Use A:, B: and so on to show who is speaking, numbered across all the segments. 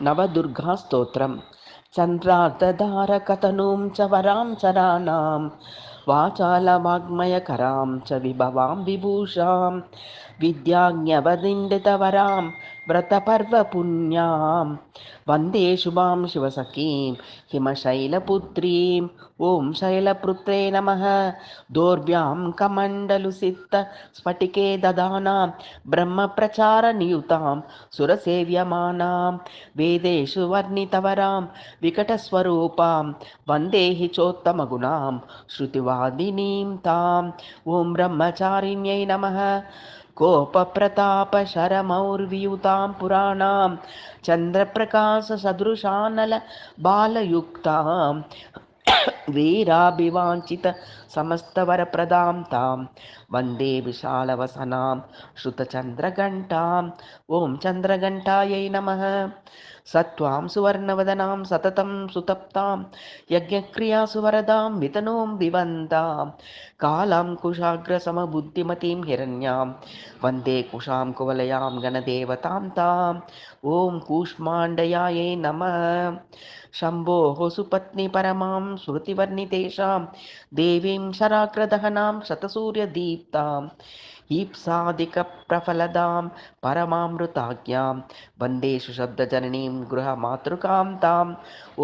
A: नवदुर्गास्तोत्रम् चन्द्रार्धधारकतनूं च वरां चराणां वाचालवाङ्मयकरां च विभवां विभूषां विद्याज्ञवदिण्डितवरां व्रतपर्वपुण्यां वन्दे शुभां शिवसखीं हिमशैलपुत्रीं ॐ शैलपुत्रे नमः। दोर्भ्यां कमण्डलुसित्त स्फटिके ददानां ब्रह्मप्रचारनियुतां सुरसेव्यमानां वेदेषु वर्णितवरां विकटस्वरूपां वन्दे हि चोत्तमगुणां श्रुतिवादिनीं ताम्। ॐ ब्रह्मचारिण्यै नमः। कोपप्रतापशरमौर्वियुतां पुराणां चन्द्रप्रकाशसदृशानलबालयुक्तां वीराभिवाञ्छितसमस्तवरप्रदां तां वन्दे विशालवसनां श्रुतचन्द्रघण्टां। ॐ चन्द्रघण्टायै नमः। सत्त्वां सुवर्णवदनां सततं सुतप्तां यज्ञक्रियासु वरदां वितनों दिवन्तां कालां कुशाग्रसमबुद्धिमतीं हिरण्यां वन्दे कुशां कुवलयां गणदेवतां ताम्। ॐ कूष्माण्डयायै नमः। शम्भोः सुपत्नी परमां श्रुतिवर्णितेषां देवीं शराग्रदहनां शतसूर्यदीप्तां ईप्सादिकप्रफलदां परमामृताज्ञां वन्देषु शब्दजननीं गृहमातृकां ताम्।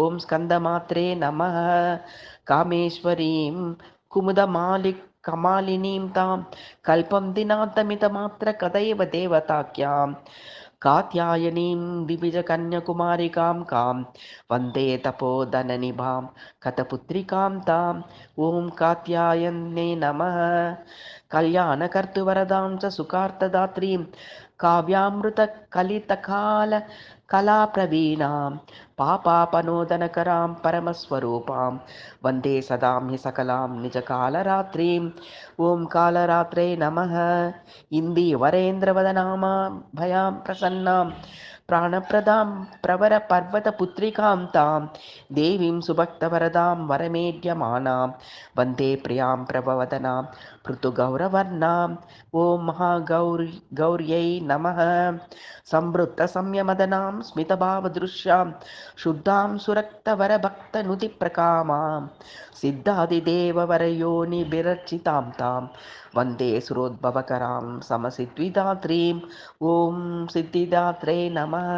A: ॐ स्कन्दमात्रे नमः। कामेश्वरीं कुमुदमालिकमालिनीं तां कल्पं दिनान्तमितमात्रकदैव देवताख्यां कात्यायनीं दिविजकन्याकुमारिकां कां वन्दे तपोधननिभां कतपुत्रिकां ताम्। ॐ कात्यायन्ये नमः। कल्याणकर्तुवरदां च सुखार्थदात्रीं काव्यामृतकलितकालकलाप्रवीणां पापापनोदनकरां परमस्वरूपां वन्दे सदां हि सकलां निजकालरात्रिम्। ॐ कालरात्रे नमः। इन्दीवरेन्द्रवदनामाभयां प्रसन्नां प्राणप्रदां प्रवरपर्वतपुत्रिकां तां देवीं सुभक्तवरदां वरमेड्यमानां वन्दे प्रियां प्रभवदनां पृथुगौरवर्णां। ॐ महागौर्यै नमः। संवृत्तसंयमदनां स्मितभावदृश्यां शुद्धां सुरक्तवरभक्तनुतिप्रकामां सिद्धादिदेववरयोनिभिरर्चितां तां वन्दे सुरोद्भवकरां समसिद्धिदात्रीम्। ॐ सिद्धिदात्रे नमः।